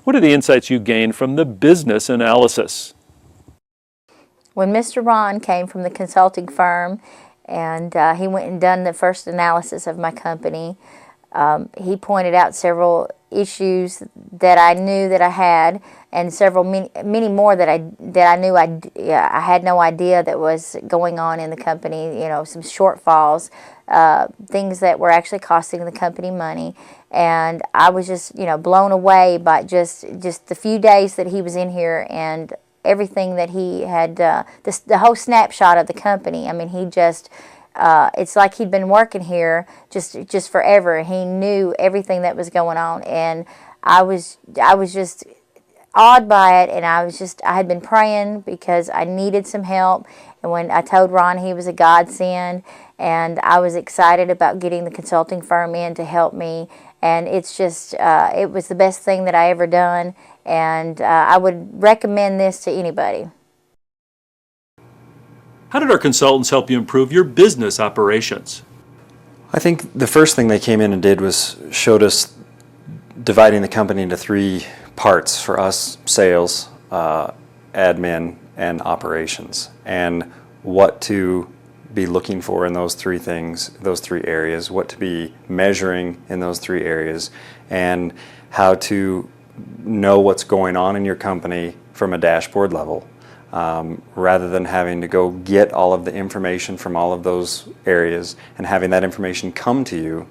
What are the insights you gained from the business analysis? When Mr. Ron came from the consulting firm and he went and done the first analysis of my company, he pointed out several issues that I knew that I had, and many more that I knew I had no idea that was going on in the company. You know, some shortfalls, things that were actually costing the company money, and I was just blown away by just the few days that he was in here and everything that he had, the whole snapshot of the company. I mean, he just. It's like he'd been working here just forever. He knew everything that was going on, and I was just awed by it. And I had been praying because I needed some help. And when I told Ron, he was a godsend, and I was excited about getting the consulting firm in to help me. And it's just it was the best thing that I ever done, and I would recommend this to anybody. How did our consultants help you improve your business operations? I think the first thing they came in and did was showed us dividing the company into three parts for us: sales, admin, and operations, and what to be looking for in those three things, those three areas, what to be measuring in those three areas, and how to know what's going on in your company from a dashboard level. Rather than having to go get all of the information from all of those areas and having that information come to you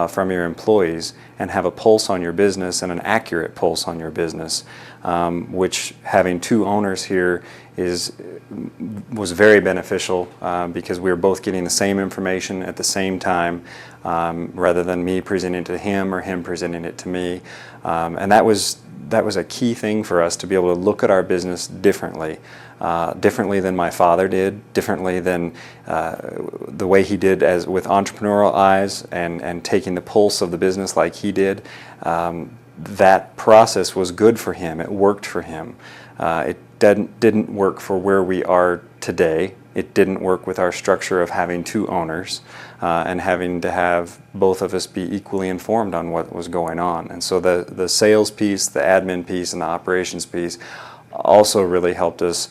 from your employees, and have a pulse on your business and an accurate pulse on your business, which having two owners here was very beneficial because we were both getting the same information at the same time, rather than me presenting it to him or him presenting it to me, and that was a key thing for us to be able to look at our business differently than my father did, differently than the way he did with entrepreneurial eyes and taking the pulse of the business like he did. That process was good for him. It worked for him. It didn't work for where we are today. It didn't work with our structure of having two owners and having to have both of us be equally informed on what was going on. And so the sales piece, the admin piece, and the operations piece also really helped us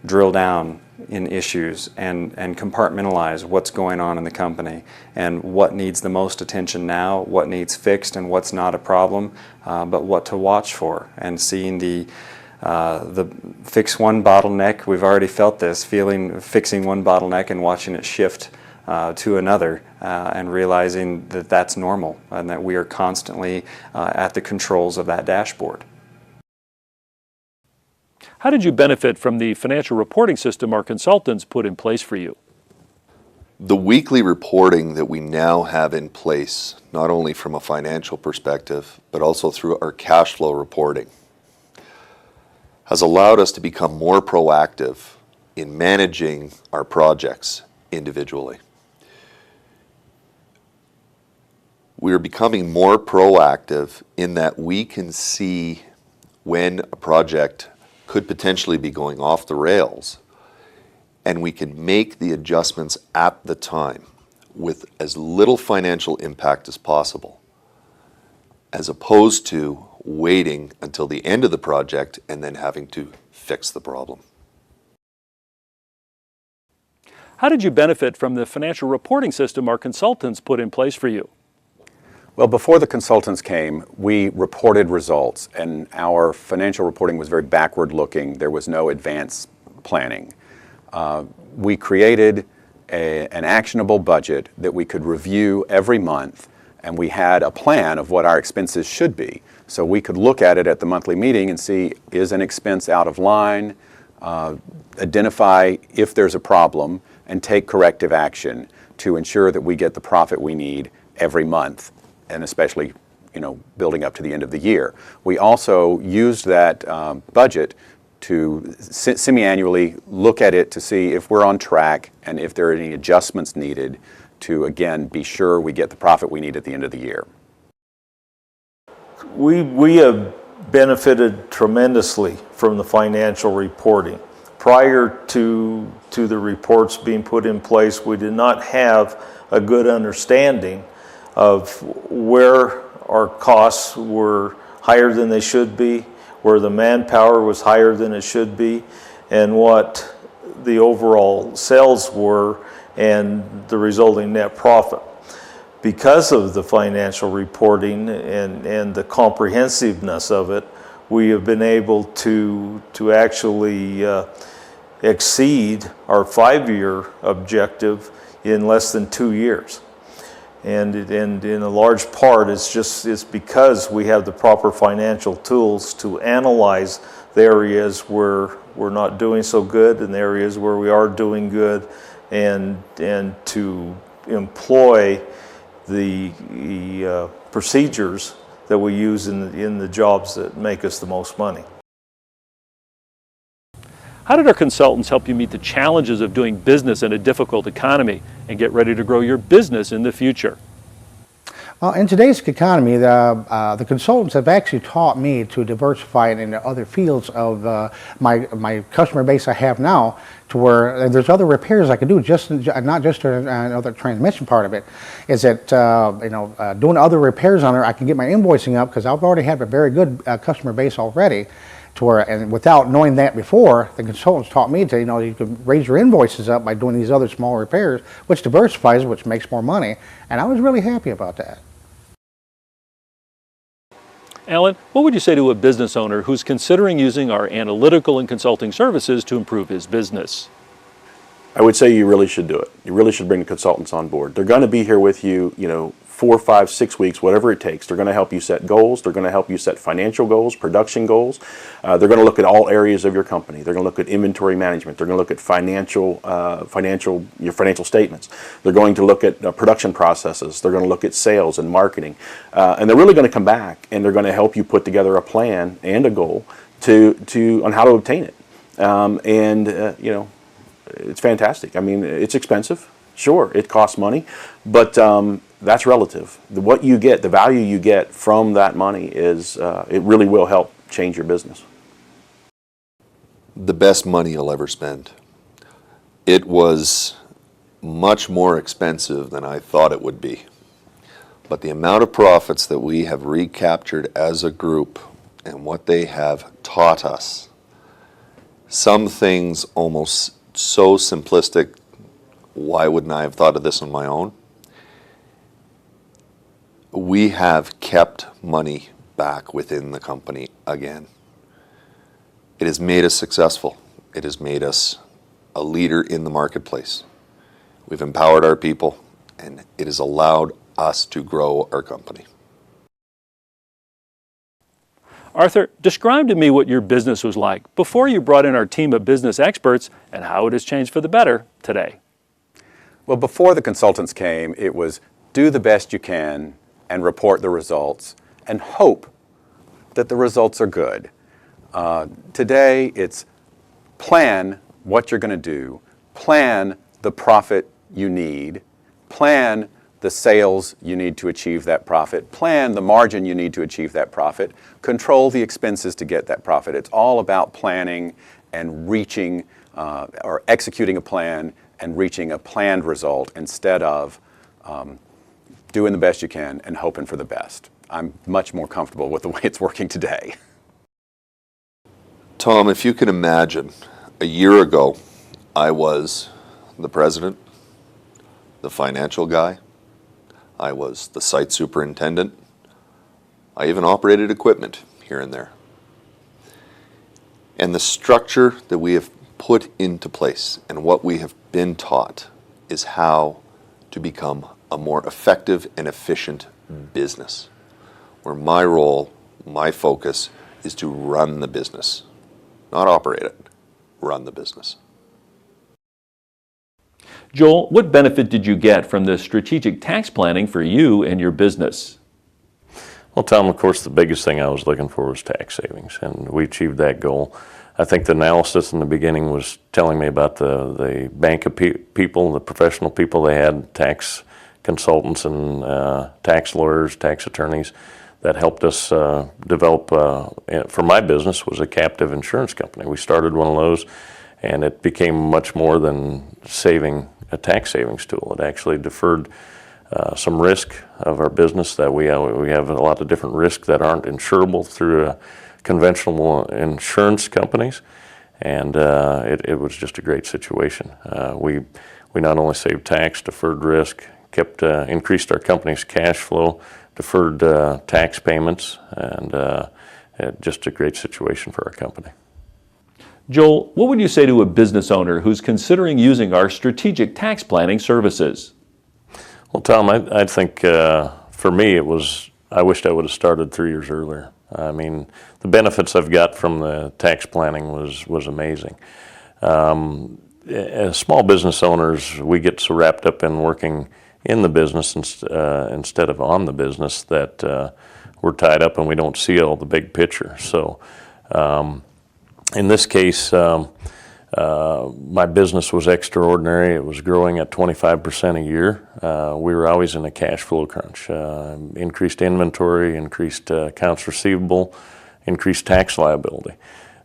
drill down in issues and compartmentalize what's going on in the company and what needs the most attention now, what needs fixed and what's not a problem, but what to watch for, and seeing the fix one bottleneck. We've already felt this, fixing one bottleneck and watching it shift to another, and realizing that that's normal and that we are constantly at the controls of that dashboard. How did you benefit from the financial reporting system our consultants put in place for you? The weekly reporting that we now have in place, not only from a financial perspective, but also through our cash flow reporting, has allowed us to become more proactive in managing our projects individually. We are becoming more proactive in that we can see when a project could potentially be going off the rails, and we can make the adjustments at the time with as little financial impact as possible, as opposed to waiting until the end of the project and then having to fix the problem. How did you benefit from the financial reporting system our consultants put in place for you? Well, before the consultants came, we reported results, and our financial reporting was very backward-looking. There was no advance planning. We created an actionable budget that we could review every month, and we had a plan of what our expenses should be. So we could look at it at the monthly meeting and see, is an expense out of line, identify if there's a problem, and take corrective action to ensure that we get the profit we need every month, and especially, building up to the end of the year. We also used that budget to semi-annually look at it to see if we're on track and if there are any adjustments needed to, again, be sure we get the profit we need at the end of the year. We have benefited tremendously from the financial reporting. Prior to the reports being put in place, we did not have a good understanding of where our costs were higher than they should be, where the manpower was higher than it should be, and what the overall sales were and the resulting net profit. Because of the financial reporting and the comprehensiveness of it, we have been able to actually exceed our 5-year objective in less than 2 years. And in a large part, it's because we have the proper financial tools to analyze the areas where we're not doing so good and the areas where we are doing good, and to employ the procedures that we use in the jobs that make us the most money. How did our consultants help you meet the challenges of doing business in a difficult economy and get ready to grow your business in the future? Well, in today's economy, the consultants have actually taught me to diversify it into other fields of my customer base I have now, to where there's other repairs I can do, not just another transmission part of it. Is that doing other repairs on there, I can get my invoicing up because I've already have a very good customer base already. To where, and without knowing that before, the consultants taught me to, you can raise your invoices up by doing these other small repairs, which diversifies, which makes more money, and I was really happy about that. Alan, what would you say to a business owner who's considering using our analytical and consulting services to improve his business? I would say you really should do it. You really should bring the consultants on board. They're going to be here with you, 4, 5, 6 weeks, whatever it takes. They're going to help you set goals. They're going to help you set financial goals, production goals. They're going to look at all areas of your company. They're going to look at inventory management. They're going to look at your financial statements. They're going to look at production processes. They're going to look at sales and marketing. And they're really going to come back and they're going to help you put together a plan and a goal on how to obtain it. It's fantastic. I mean, it's expensive. Sure, it costs money, but that's relative. What you get, the value you get from that money it really will help change your business. The best money you'll ever spend. It was much more expensive than I thought it would be. But the amount of profits that we have recaptured as a group and what they have taught us, some things almost so simplistic, why wouldn't I have thought of this on my own? We have kept money back within the company again. It has made us successful. It has made us a leader in the marketplace. We've empowered our people, and it has allowed us to grow our company. Arthur, describe to me what your business was like before you brought in our team of business experts and how it has changed for the better today. Well, before the consultants came, it was do the best you can and report the results and hope that the results are good. Today, it's plan what you're going to do, plan the profit you need, plan the sales you need to achieve that profit, plan the margin you need to achieve that profit, control the expenses to get that profit. It's all about planning and reaching or executing a plan and reaching a planned result instead of doing the best you can and hoping for the best. I'm much more comfortable with the way it's working today. Tom, if you can imagine, a year ago, I was the president, the financial guy, I was the site superintendent, I even operated equipment here and there. And the structure that we have put into place and what we have been taught is how to become a more effective and efficient business, where my role, my focus is to run the business, not operate it, run the business. Joel, what benefit did you get from the strategic tax planning for you and your business? Well, Tom, of course, the biggest thing I was looking for was tax savings, and we achieved that goal. I think the analysis in the beginning was telling me about the bank of people, the professional people they had, tax consultants and tax lawyers, tax attorneys, that helped us develop, for my business, was a captive insurance company. We started one of those, and it became much more than saving a tax savings tool. It actually deferred some risk of our business that we have a lot of different risks that aren't insurable through conventional insurance companies, and it was just a great situation. We not only saved tax, deferred risk, increased our company's cash flow, deferred tax payments, and just a great situation for our company. Joel, what would you say to a business owner who's considering using our strategic tax planning services? Well, Tom, I think for me I wished I would have started 3 years earlier. I mean, the benefits I've got from the tax planning was amazing. As small business owners, we get so wrapped up in working in the business instead of on the business that we're tied up and we don't see all the big picture. So in this case, my business was extraordinary. It was growing at 25% a year. We were always in a cash flow crunch. Increased inventory, increased accounts receivable, increased tax liability.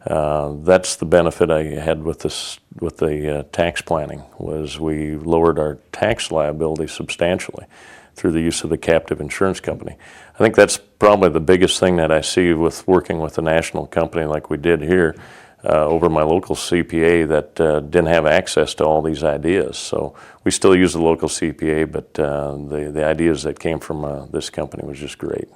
That's the benefit I had with the tax planning, was we lowered our tax liability substantially through the use of the captive insurance company. I think that's probably the biggest thing that I see with working with a national company like we did here over my local CPA that didn't have access to all these ideas. So we still use the local CPA, but the ideas that came from this company was just great.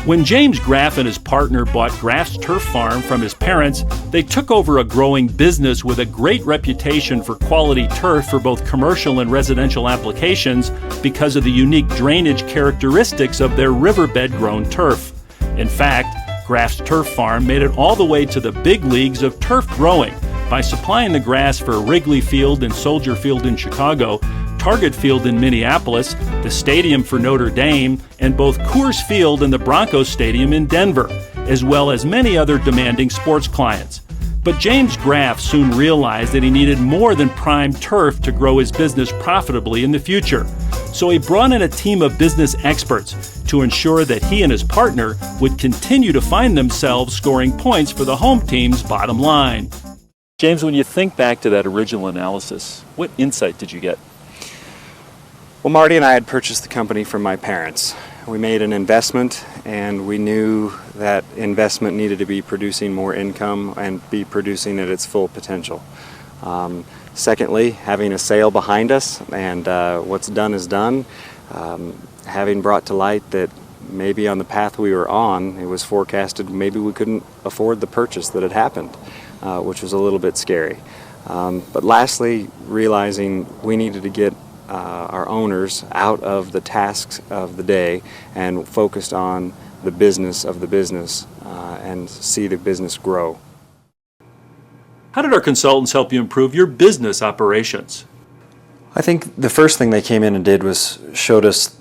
When James Graff and his partner bought Graffs Turf Farm from his parents, they took over a growing business with a great reputation for quality turf for both commercial and residential applications because of the unique drainage characteristics of their riverbed-grown turf. In fact, Graffs Turf Farm made it all the way to the big leagues of turf growing by supplying the grass for Wrigley Field and Soldier Field in Chicago, Target Field in Minneapolis, the stadium for Notre Dame, and both Coors Field and the Broncos Stadium in Denver, as well as many other demanding sports clients. But James Graff soon realized that he needed more than prime turf to grow his business profitably in the future. So he brought in a team of business experts to ensure that he and his partner would continue to find themselves scoring points for the home team's bottom line. James, when you think back to that original analysis, what insight did you get? Well, Marty and I had purchased the company from my parents. We made an investment, and we knew that investment needed to be producing more income and be producing at its full potential. Secondly, having a sale behind us, and what's done is done, having brought to light that maybe on the path we were on, it was forecasted maybe we couldn't afford the purchase that had happened, which was a little bit scary. But lastly, realizing we needed to get our owners out of the tasks of the day and focused on the business of the business and see the business grow. How did our consultants help you improve your business operations? I think the first thing they came in and did was showed us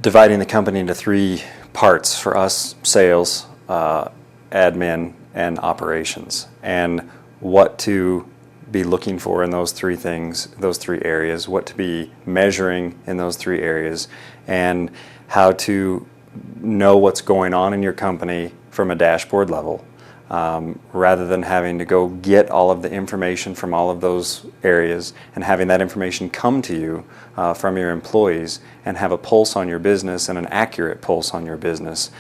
dividing the company into three parts for us: sales, admin, and operations, and what to be looking for in those three things, those three areas, what to be measuring in those three areas, and how to know what's going on in your company from a dashboard level, rather than having to go get all of the information from all of those areas and having that information come to you from your employees and have a pulse on your business and an accurate pulse on your business,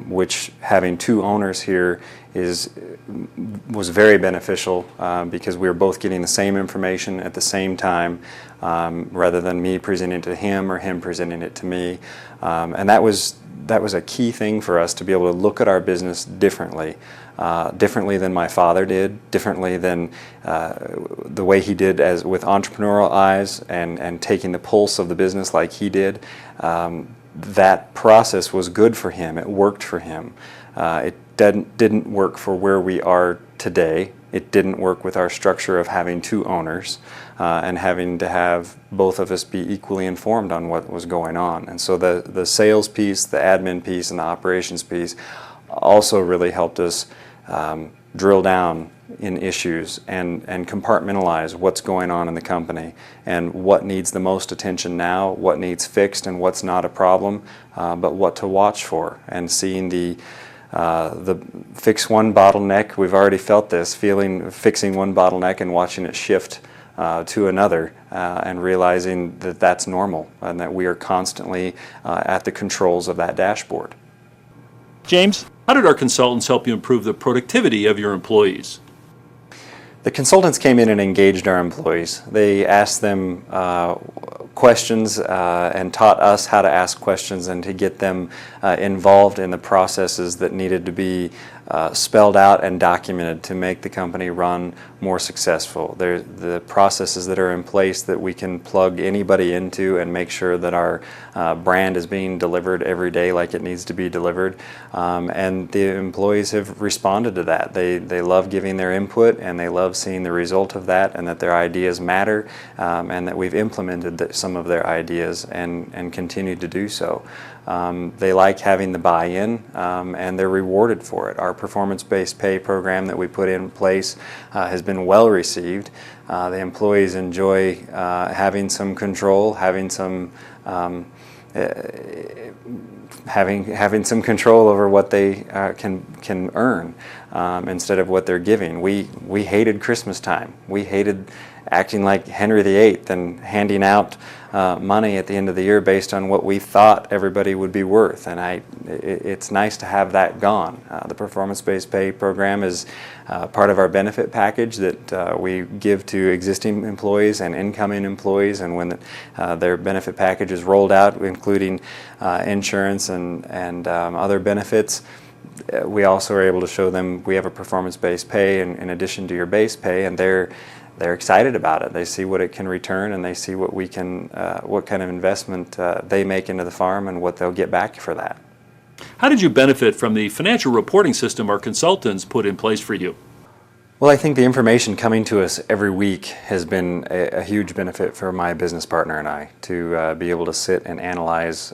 which having two owners here was very beneficial because we were both getting the same information at the same time, rather than me presenting it to him or him presenting it to me, and that was a key thing for us to be able to look at our business differently than my father did, differently than the way he did as with entrepreneurial eyes and taking the pulse of the business like he did. That process was good for him. It worked for him. It didn't work for where we are today. It didn't work with our structure of having two owners and having to have both of us be equally informed on what was going on. And so the sales piece, the admin piece, and the operations piece also really helped us drill down in issues and compartmentalize what's going on in the company and what needs the most attention now, what needs fixed and what's not a problem, but what to watch for, and seeing the fix one bottleneck. We've already felt this, fixing one bottleneck and watching it shift to another, and realizing that that's normal and that we are constantly at the controls of that dashboard. James, how did our consultants help you improve the productivity of your employees? The consultants came in and engaged our employees. They asked them questions and taught us how to ask questions and to get them involved in the processes that needed to be spelled out and documented to make the company run more successful. The processes that are in place that we can plug anybody into and make sure that our brand is being delivered every day like it needs to be delivered. And the employees have responded to that. They love giving their input, and they love seeing the result of that, and that their ideas matter, and that we've implemented some of their ideas and continue to do so. They like having the buy-in, and they're rewarded for it. Our performance-based pay program that we put in place has been well received. The employees enjoy having some control, having some some control over what they can earn instead of what they're giving. We hated Christmas time. We hated acting like Henry VIII and handing out money at the end of the year based on what we thought everybody would be worth. And it's nice to have that gone. The performance-based pay program is part of our benefit package that we give to existing employees and incoming employees. And when their benefit package is rolled out, including insurance and other benefits, we also are able to show them we have a performance-based pay in addition to your base pay, and they're excited about it. They see what it can return, and they see what we can, what kind of investment they make into the farm and what they'll get back for that. How did you benefit from the financial reporting system our consultants put in place for you? Well, I think the information coming to us every week has been a huge benefit for my business partner and I to be able to sit and analyze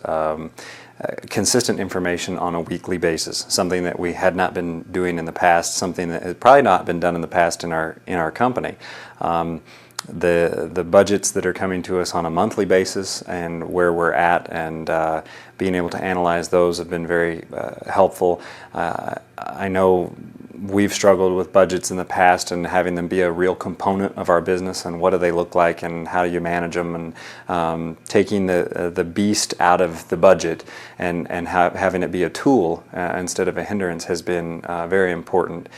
consistent information on a weekly basis, something that we had not been doing in the past, something that has probably not been done in the past in our company. The budgets that are coming to us on a monthly basis and where we're at, and being able to analyze those have been very helpful. I know we've struggled with budgets in the past and having them be a real component of our business, and what do they look like and how do you manage them, and taking the beast out of the budget and having it be a tool instead of a hindrance has been very important.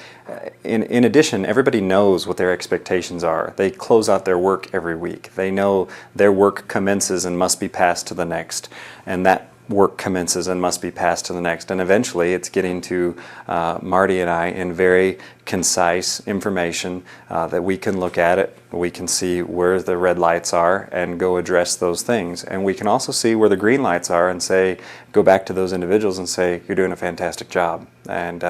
In addition, everybody knows what their expectations are. They close out their work every week. They know their work commences and must be passed to the next, and that work commences and must be passed to the next. And eventually it's getting to Marty and I in very concise information that we can look at it, we can see where the red lights are and go address those things. And we can also see where the green lights are and say, go back to those individuals and say, you're doing a fantastic job. And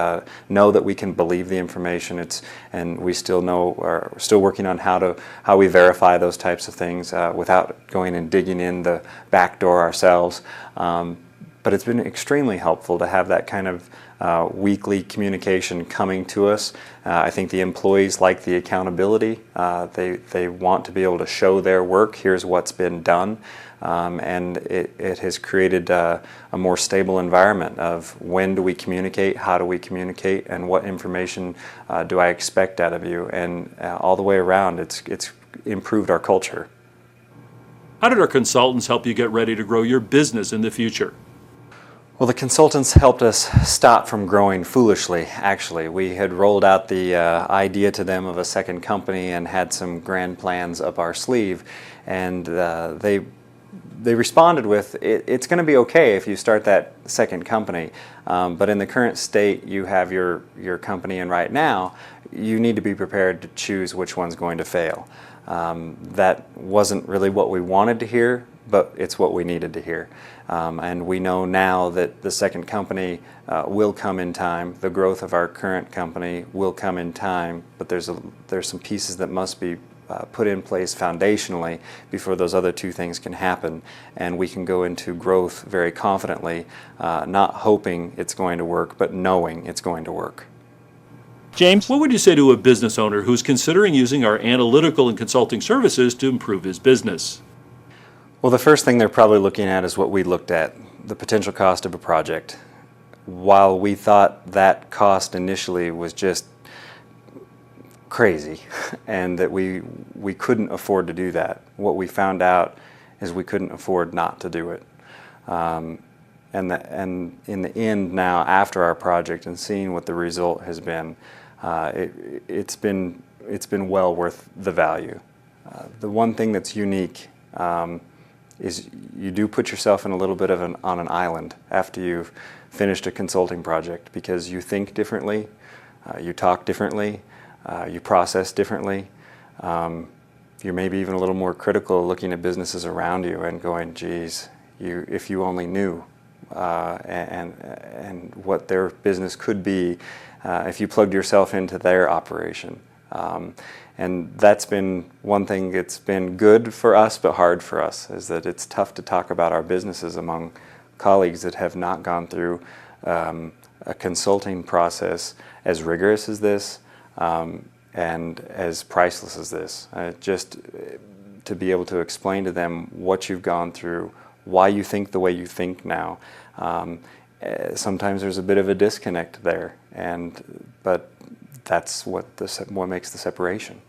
know that we can believe the information. And we still are still working on how we verify those types of things without going and digging in the back door ourselves. But it's been extremely helpful to have that kind of weekly communication coming to us. I think the employees like the accountability. They want to be able to show their work. Here's what's been done. And it has created a more stable environment of when do we communicate, how do we communicate, and what information do I expect out of you. And all the way around, it's improved our culture. How did our consultants help you get ready to grow your business in the future? Well, the consultants helped us stop from growing foolishly, actually. We had rolled out the idea to them of a second company and had some grand plans up our sleeve, and they responded with, it's going to be okay if you start that second company, but in the current state you have your company in right now, you need to be prepared to choose which one's going to fail. That wasn't really what we wanted to hear, but it's what we needed to hear. And we know now that the second company will come in time. The growth of our current company will come in time, but there's some pieces that must be put in place foundationally before those other two things can happen. And we can go into growth very confidently, not hoping it's going to work, but knowing it's going to work. James, what would you say to a business owner who's considering using our analytical and consulting services to improve his business? Well, the first thing they're probably looking at is what we looked at, the potential cost of a project. While we thought that cost initially was just crazy and that we couldn't afford to do that. What we found out is we couldn't afford not to do it. And in the end now, after our project and seeing what the result has been, it's been well worth the value. The one thing that's unique is you do put yourself in a little bit of on an island after you've finished a consulting project, because you think differently, you talk differently, you process differently. You're maybe even a little more critical looking at businesses around you and going, geez, if you only knew and what their business could be if you plugged yourself into their operation. And that's been one thing that's been good for us but hard for us, is that it's tough to talk about our businesses among colleagues that have not gone through a consulting process as rigorous as this and as priceless as this. Just to be able to explain to them what you've gone through, why you think the way you think now. Sometimes there's a bit of a disconnect there, but that's what makes the separation.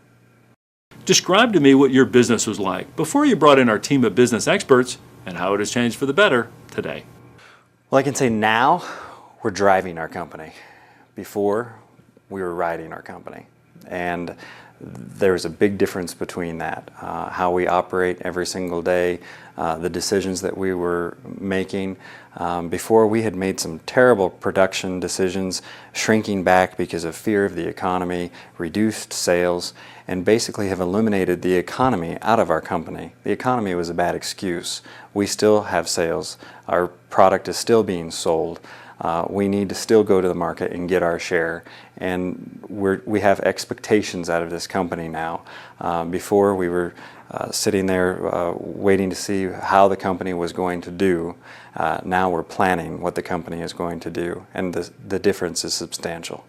Describe to me what your business was like before you brought in our team of business experts, and how it has changed for the better today. Well, I can say now we're driving our company. Before, we were riding our company. And there's a big difference between that. How we operate every single day, the decisions that we were making. Before, we had made some terrible production decisions, shrinking back because of fear of the economy, reduced sales, and basically have eliminated the economy out of our company. The economy was a bad excuse. We still have sales. Our product is still being sold. We need to still go to the market and get our share, and we have expectations out of this company now. Before, we were sitting there waiting to see how the company was going to do. Now we're planning what the company is going to do, and the difference is substantial.